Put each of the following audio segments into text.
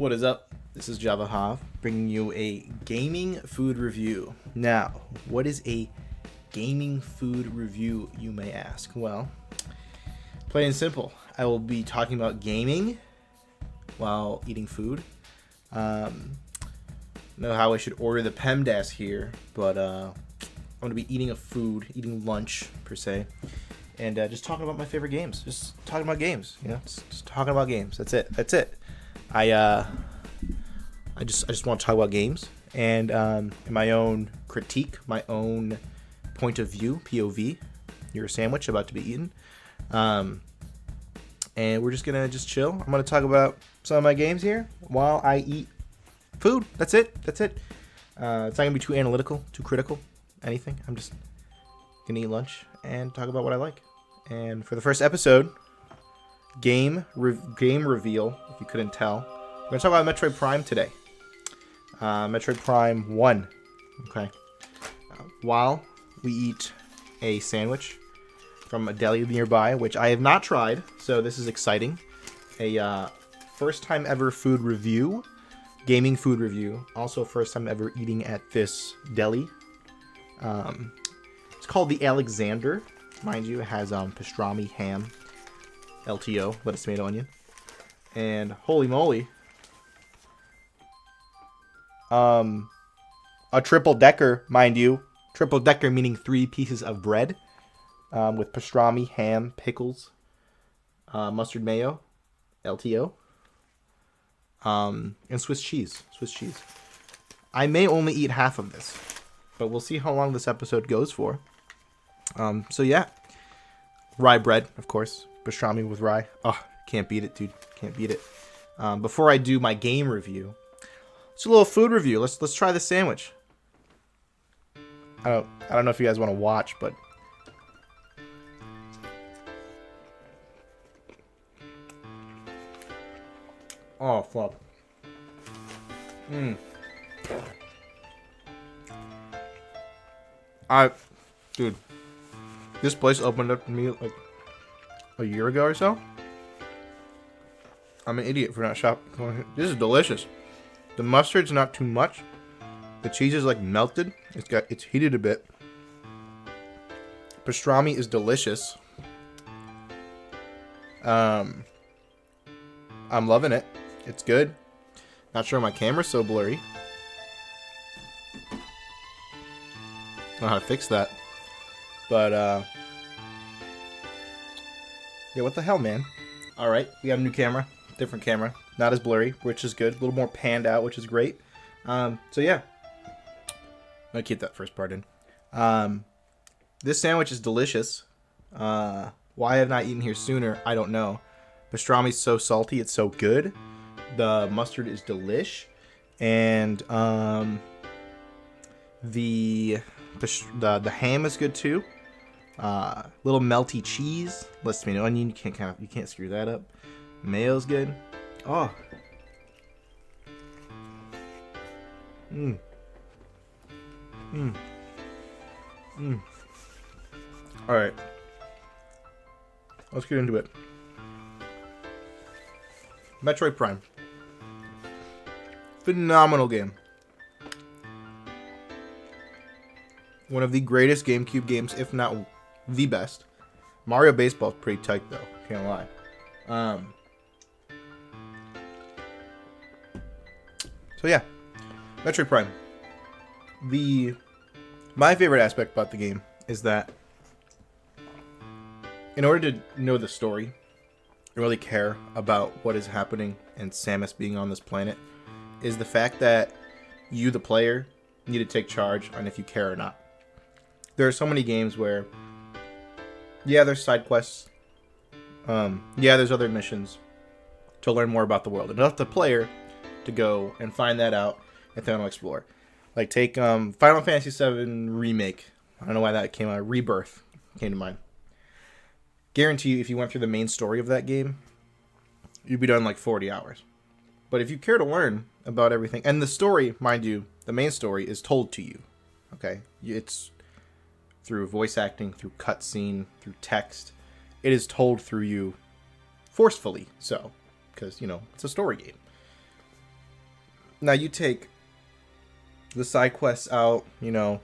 What is up? This is Java Hav bringing you a gaming food review. Now, what is a gaming food review, you may ask? Well, plain and simple. I will be talking about gaming while eating food. Know how I should order the PEMDAS here, but I'm going to be eating lunch per se, and just talking about my favorite games. Just talking about games, just talking about games. That's it. I just want to talk about games and in my own critique, my own point of view, POV. Your sandwich about to be eaten, and we're just gonna chill. I'm gonna talk about some of my games here while I eat food. That's it. It's not gonna be too analytical, too critical, anything. I'm just gonna eat lunch and talk about what I like. And for the first episode, game reveal, if you couldn't tell, we're gonna talk about Metroid Prime today. Metroid Prime 1. Okay. While we eat a sandwich from a deli nearby, which I have not tried, so this is exciting. A first time ever food review, gaming food review. Also first time ever eating at this deli. It's called the Alexander. Mind you, it has pastrami, ham, LTO, lettuce, tomato, onion. And holy moly, a triple decker, mind you. Triple decker meaning 3 pieces of bread with pastrami, ham, pickles, mustard mayo, LTO, and Swiss cheese. I may only eat half of this, but we'll see how long this episode goes for. So yeah, rye bread, of course, pastrami with rye. Oh, can't beat it, dude. Can't beat it. Before I do my game review, it's a little food review. Let's try the sandwich. I don't know if you guys want to watch, but oh fuck. Dude, this place opened up to me like a year ago or so. I'm an idiot for not shopping. This is delicious. The mustard's not too much. The cheese is like melted. It's heated a bit. Pastrami is delicious. I'm loving it. It's good. Not sure my camera's so blurry. Don't know how to fix that. But yeah, what the hell, man? Alright, we got a new camera. Different camera. Not as blurry, which is good. A little more panned out, which is great. So yeah. I'm gonna keep that first part in. This sandwich is delicious. Why I have not eaten here sooner, I don't know. Pastrami's so salty, it's so good. The mustard is delish. And the ham is good too. Little melty cheese. Let's tomato onion. You can't screw that up. Mayo's good. Oh. Alright. Let's get into it. Metroid Prime. Phenomenal game. One of the greatest GameCube games, if not the best. Mario Baseball's pretty tight though, can't lie. So yeah, Metroid Prime. My favorite aspect about the game is that in order to know the story and really care about what is happening and Samus being on this planet, is the fact that you, the player, need to take charge on if you care or not. There are so many games where, yeah, there's side quests, yeah, there's other missions to learn more about the world. Enough the player to go and find that out and then explore. Like take Final Fantasy VII Remake. I don't know why that came out. Rebirth came to mind. Guarantee you, if you went through the main story of that game, you'd be done in like 40 hours. But if you care to learn about everything, and the story, mind you, the main story is told to you. Okay, it's through voice acting, through cutscene, through text. It is told through you forcefully, so because it's a story game. Now you take the side quests out, you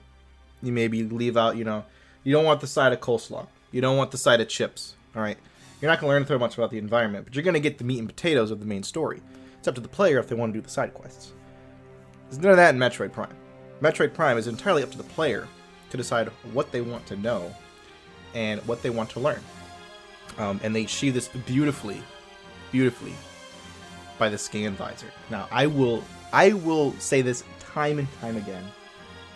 maybe leave out, you don't want the side of coleslaw. You don't want the side of chips, all right? You're not going to learn so much about the environment, but you're going to get the meat and potatoes of the main story. It's up to the player if they want to do the side quests. There's none of that in Metroid Prime. Metroid Prime is entirely up to the player to decide what they want to know and what they want to learn. And they achieve this beautifully by the scan visor. Now, I will say this time and time again.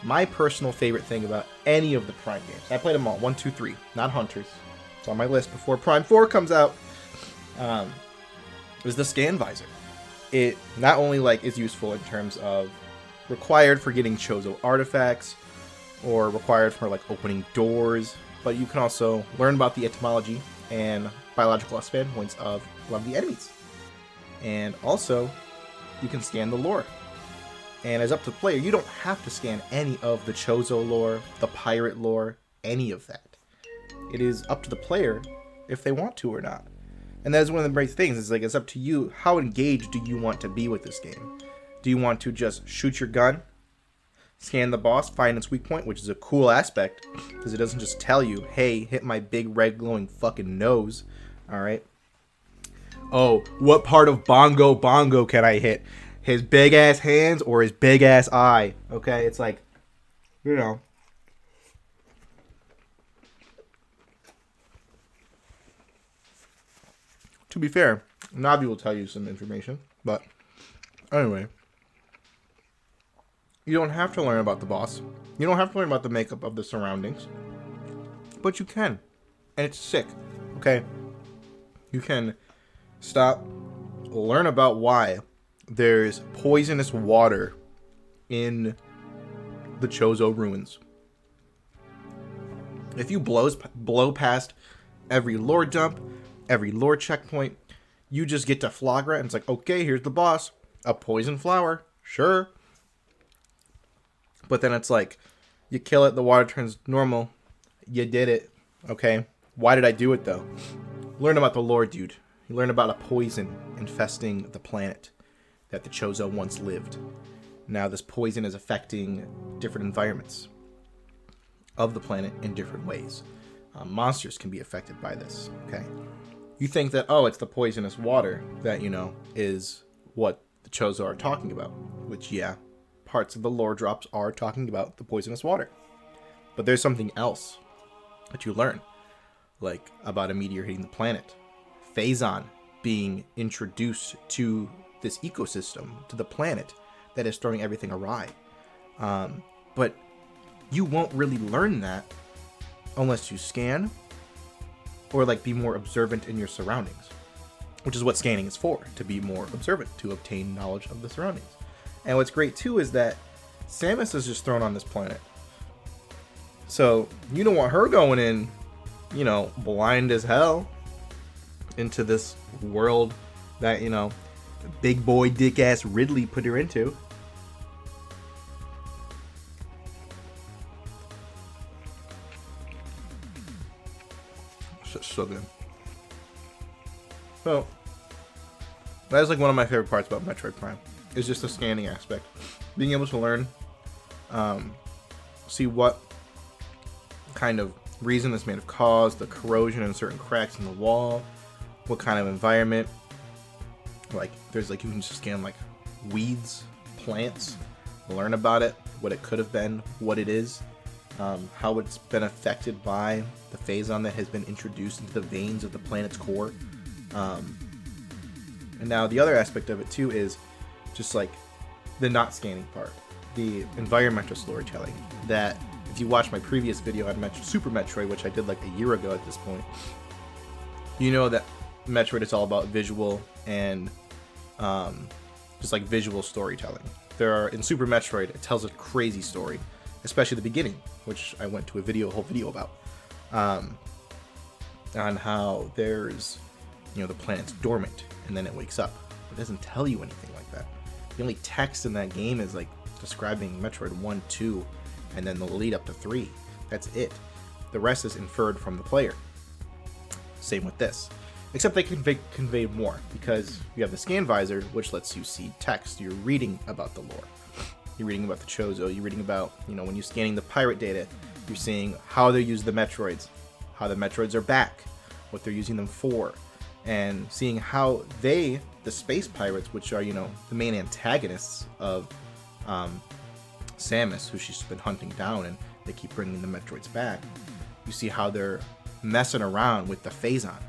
My personal favorite thing about any of the Prime games, I played them all, 1, 2, 3, not Hunters. It's on my list before Prime 4 comes out. Is the scan visor. It not only is useful in terms of required for getting Chozo artifacts or required for opening doors, but you can also learn about the etymology and biological lifespan points of a lot of the enemies. And also, you can scan the lore. And as up to the player, you don't have to scan any of the Chozo lore, the pirate lore, any of that. It is up to the player if they want to or not. And that is one of the great things. It's up to you. How engaged do you want to be with this game? Do you want to just shoot your gun, scan the boss, find its weak point, which is a cool aspect, because it doesn't just tell you, hey, hit my big red glowing fucking nose, alright? Oh, what part of Bongo can I hit? His big ass hands or his big ass eye? Okay, it's To be fair, Navi will tell you some information, but anyway. You don't have to learn about the boss. You don't have to learn about the makeup of the surroundings. But you can. And it's sick. Okay? You can stop, learn about why there's poisonous water in the Chozo ruins. If you blow past every lore dump, every lore checkpoint, you just get to Flagra and it's okay, here's the boss. A poison flower. Sure. But then it's you kill it, the water turns normal. You did it. Okay? Why did I do it, though? Learn about the lore, dude. You learn about a poison infesting the planet that the Chozo once lived. Now this poison is affecting different environments of the planet in different ways. Monsters can be affected by this. Okay? You think that, it's the poisonous water that, is what the Chozo are talking about. Which, yeah. Parts of the lore drops are talking about the poisonous water. But there's something else that you learn. About a meteor hitting the planet. Phazon being introduced to this ecosystem, to the planet, that is throwing everything awry. But you won't really learn that unless you scan or be more observant in your surroundings. Which is what scanning is for, to be more observant, to obtain knowledge of the surroundings. And what's great, too, is that Samus is just thrown on this planet. So, you don't want her going in, blind as hell into this world that, big boy dick-ass Ridley put her into. So good. So, that is one of my favorite parts about Metroid Prime. Is just the scanning aspect. Being able to learn, see what kind of reason this may have caused, the corrosion in certain cracks in the wall, what kind of environment. There's you can just scan weeds, plants, learn about it, what it could have been, what it is, how it's been affected by the Phazon that has been introduced into the veins of the planet's core. And now the other aspect of it too is just the not scanning part, the environmental storytelling. That if you watch my previous video on Super Metroid, which I did a year ago at this point, you know that Metroid is all about visual and just visual storytelling. In Super Metroid, it tells a crazy story, especially the beginning, which I went to a whole video about, on how there's, the planet's dormant and then it wakes up. It doesn't tell you anything like that. The only text in that game is describing Metroid 1, 2, and then the lead up to 3. That's it. The rest is inferred from the player. Same with this. Except they convey more, because you have the scan visor, which lets you see text. You're reading about the lore. You're reading about the Chozo. You're reading about, when you're scanning the pirate data, you're seeing how they use the Metroids, how the Metroids are back, what they're using them for, and seeing how the space pirates, which are, the main antagonists of Samus, who she's been hunting down, and they keep bringing the Metroids back. You see how they're messing around with the Phazon,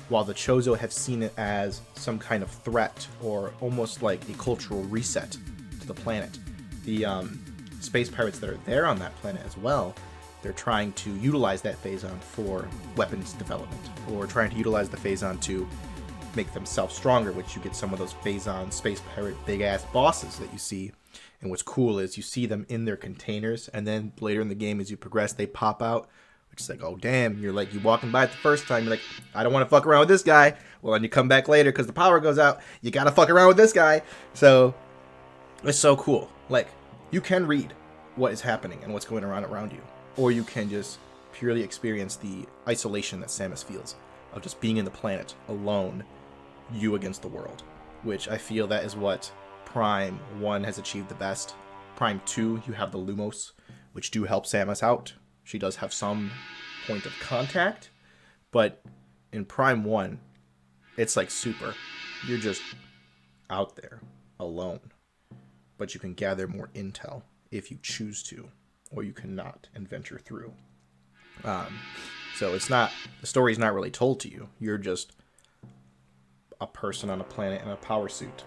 while the Chozo have seen it as some kind of threat or almost like a cultural reset to the planet. The space pirates that are there on that planet as well, they're trying to utilize that Phazon for weapons development, or trying to utilize the Phazon to make themselves stronger, which you get some of those Phazon space pirate big ass bosses that you see. And what's cool is you see them in their containers, and then later in the game as you progress, they pop out. It's like, oh damn, you're walking by it the first time, you're like, I don't want to fuck around with this guy. Well, then you come back later because the power goes out, you gotta fuck around with this guy. So it's so cool. Like, you can read what is happening and what's going around you, or you can just purely experience the isolation that Samus feels of just being in the planet alone, you against the world, which I feel that is what Prime 1 has achieved the best. Prime 2, you have the Lumos, which do help Samus out. She does have some point of contact, but in Prime 1, it's like Super. You're just out there alone, but you can gather more intel if you choose to, or you cannot and venture through. So it's not, the story's not really told to you. You're just a person on a planet in a power suit,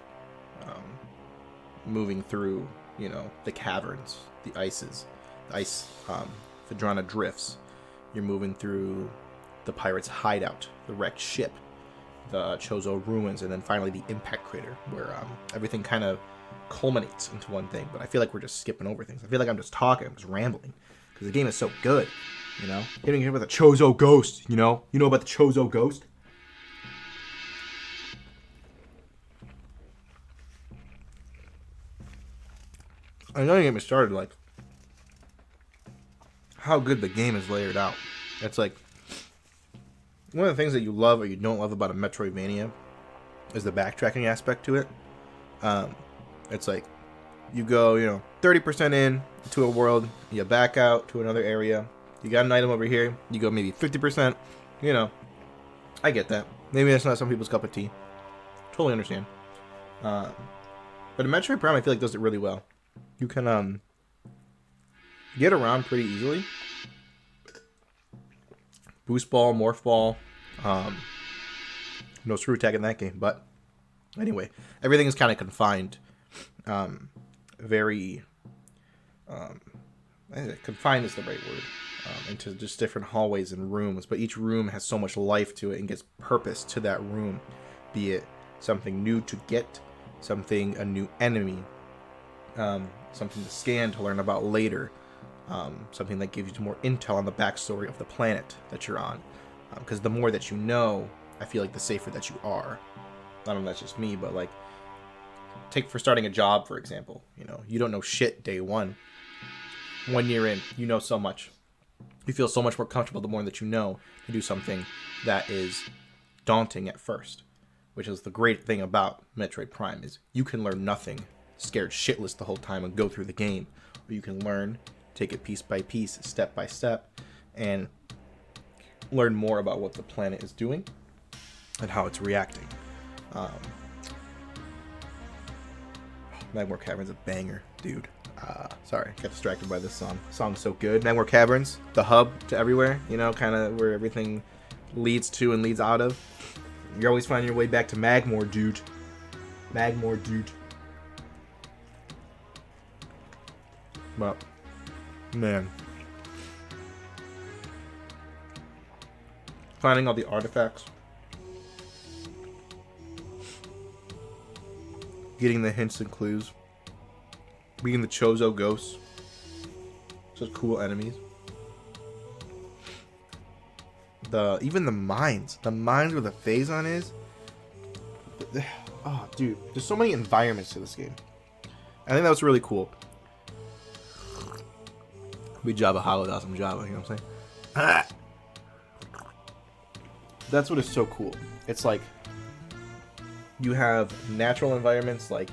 moving through, the caverns, the ice, Phadrana drifts. You're moving through the pirates' hideout, the wrecked ship, the Chozo ruins, and then finally the impact crater, where everything kind of culminates into one thing. But I feel like we're just skipping over things. I feel like I'm just talking, I'm just rambling, because the game is so good. Getting here with a Chozo ghost. You know about the Chozo ghost? I know you get me started, like, how good the game is layered out. It's like, one of the things that you love or you don't love about a Metroidvania is the backtracking aspect to it. It's like, you go, 30% in to a world, you back out to another area, you got an item over here, you go maybe 50%, I get that. Maybe that's not some people's cup of tea. Totally understand. But in Metroid Prime, I feel like does it really well. You can get around pretty easily. Boost ball, morph ball. No screw attack in that game, but anyway, everything is kind of confined. Confined is the right word. Into just different hallways and rooms, but each room has so much life to it and gives purpose to that room, be it something new to get, a new enemy, something to scan to learn about later, something that gives you more intel on the backstory of the planet that you're on, because the more that you know, I feel like the safer that you are. I don't know if that's just me, but like, take for starting a job, for example, you don't know shit day one. 1 year in, you know so much. You feel so much more comfortable the more that you know to do something that is daunting at first, which is the great thing about Metroid Prime, is you can learn nothing, scared shitless the whole time and go through the game, or you can learn, take it piece by piece, step by step, and learn more about what the planet is doing and how it's reacting. Magmore Cavern's a banger, dude. Sorry, got distracted by this song. The song's so good. Magmore Caverns, the hub to everywhere, kind of where everything leads to and leads out of. You're always finding your way back to Magmore, dude. Magmore, dude. But, man. Finding all the artifacts. Getting the hints and clues. Being the Chozo ghosts. Such cool enemies. Even the mines. The mines where the Phazon is. Oh, dude. There's so many environments to this game. I think that was really cool. Be Jabba Hollow without some Jabba, you know what I'm saying? That's what is so cool. It's like you have natural environments like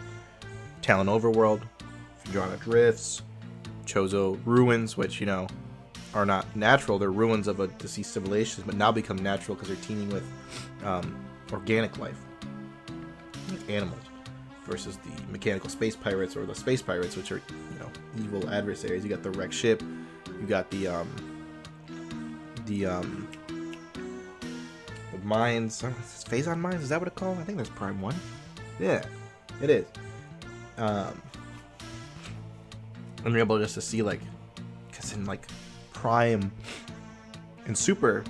Talon Overworld, Fidrana Drifts, Chozo Ruins, which, you know, are not natural. They're ruins of a deceased civilization, but now become natural because they're teeming with organic life, animals, versus the mechanical space pirates or the space pirates, which are, you know, evil adversaries. You got the wrecked ship, you got the mines. Is it Phazon mines? Is that what it's called? I think there's Prime 1. Yeah, it is. And you're able just to see, like, because in, like, Prime and Super,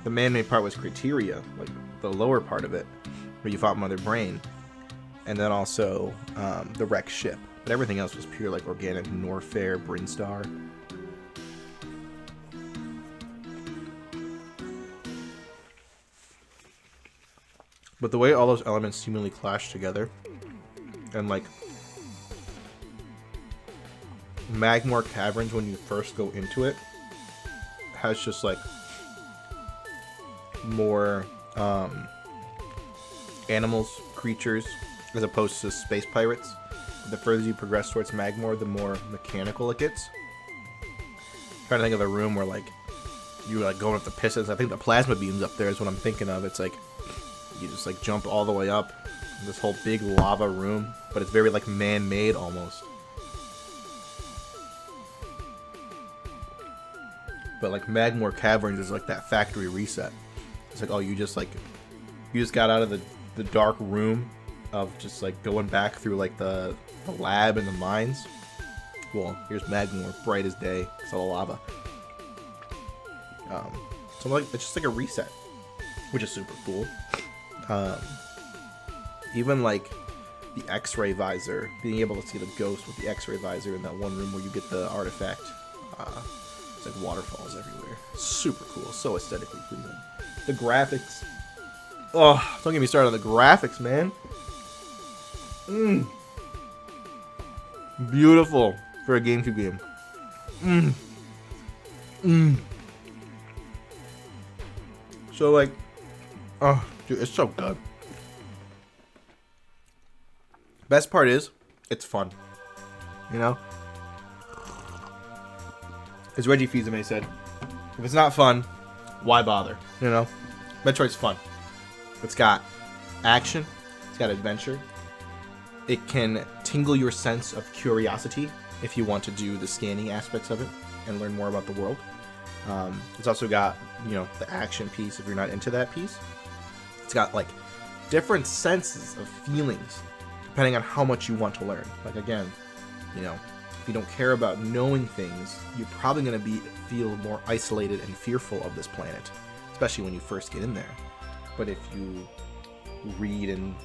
the man-made part was Criteria, like, the lower part of it, where you fought Mother Brain. And then also the wrecked ship. But everything else was pure, like, organic Norfair, Brinstar. But the way all those elements seemingly clash together, and like Magmore Caverns, when you first go into it, has just like more animals, creatures, as opposed to space pirates. The further you progress towards Magmore, the more mechanical it gets. I'm trying to think of a room where like you're like going up the pistons. I think the plasma beams up there is what I'm thinking of. It's like you just like jump all the way up in this whole big lava room, but it's very like man-made almost. But like Magmore Caverns is like that factory reset. It's like, oh, you just got out of the dark room of just like going back through like the lab and the mines. Well, here's Magmore, bright as day, it's all lava. So like it's just like a reset, which is super cool. Even like the X-ray visor, being able to see the ghost with the X-ray visor in that one room where you get the artifact. It's like waterfalls everywhere. Super cool, so aesthetically pleasing. The graphics. Oh, don't get me started on the graphics, man. Beautiful for a GameCube game. So like, oh, dude, it's so good. Best part is, it's fun. You know? As Reggie Fils-Aimé said, if it's not fun, why bother? You know? Metroid's fun. It's got action. It's got adventure. It can tingle your sense of curiosity if you want to do the scanning aspects of it and learn more about the world. It's also got, you know, the action piece if you're not into that piece. It's got, like, different senses of feelings depending on how much you want to learn. Like, again, you know, if you don't care about knowing things, you're probably going to feel more isolated and fearful of this planet, especially when you first get in there. But if you read and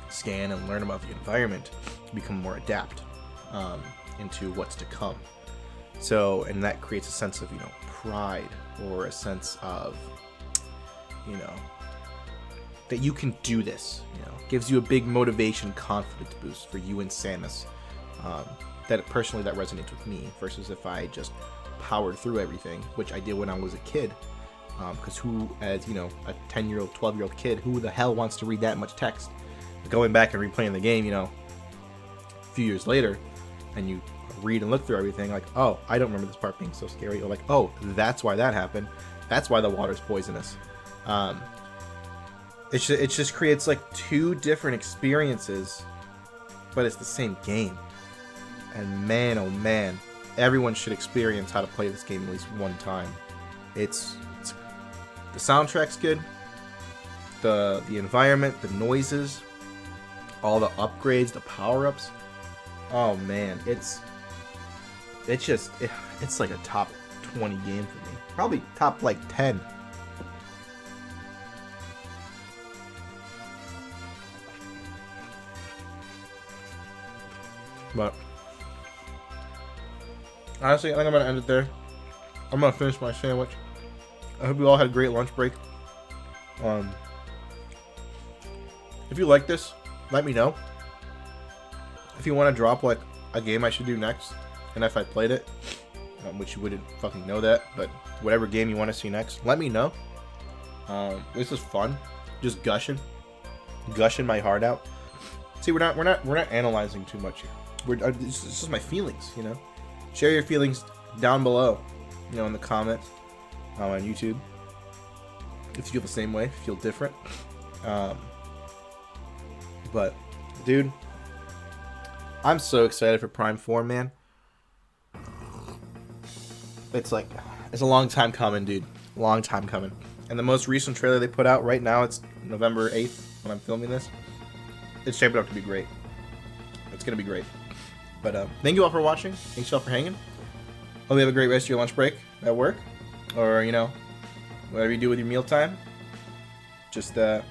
scan and learn about the environment, you become more adept into what's to come. So, and that creates a sense of, you know, pride, or a sense of, you know, that you can do this. You know, gives you a big motivation, confidence boost for you and Samus. That personally, that resonates with me, versus if I just powered through everything, which I did when I was a kid. Because who, as you know, a 10-year-old, 12-year-old kid, who the hell wants to read that much text? Going back and replaying the game, you know, a few years later, and you read and look through everything, like, oh, I don't remember this part being so scary, or like, oh, that's why that happened. That's why the water's poisonous. It just creates like two different experiences, but it's the same game. And man, oh man, everyone should experience how to play this game at least one time. It's the soundtrack's good, the environment, the noises, all the upgrades, the power-ups. Oh man, it's like a top 20 game for me. Probably top like 10. But honestly, I think I'm gonna end it there. I'm gonna finish my sandwich. I hope you all had a great lunch break. If you like this, let me know. If you want to drop like a game I should do next, and if I played it, which you wouldn't fucking know that, but whatever game you want to see next, let me know. This is fun. Just gushing my heart out. See, we're not analyzing too much here. It's just my feelings, you know. Share your feelings down below, you know, in the comments on YouTube. If you feel the same way, if you feel different. But, dude, I'm so excited for Prime 4, man. It's a long time coming, dude. Long time coming. And the most recent trailer they put out right now, it's November 8th when I'm filming this. It's shaping up to be great. It's going to be great. But thank you all for watching. Thanks y'all for hanging. Hope you have a great rest of your lunch break at work. Or, you know, whatever you do with your mealtime. Just have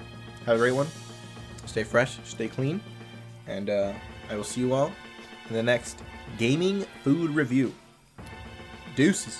a great one. Stay fresh, stay clean. And I will see you all in the next gaming food review. Deuces.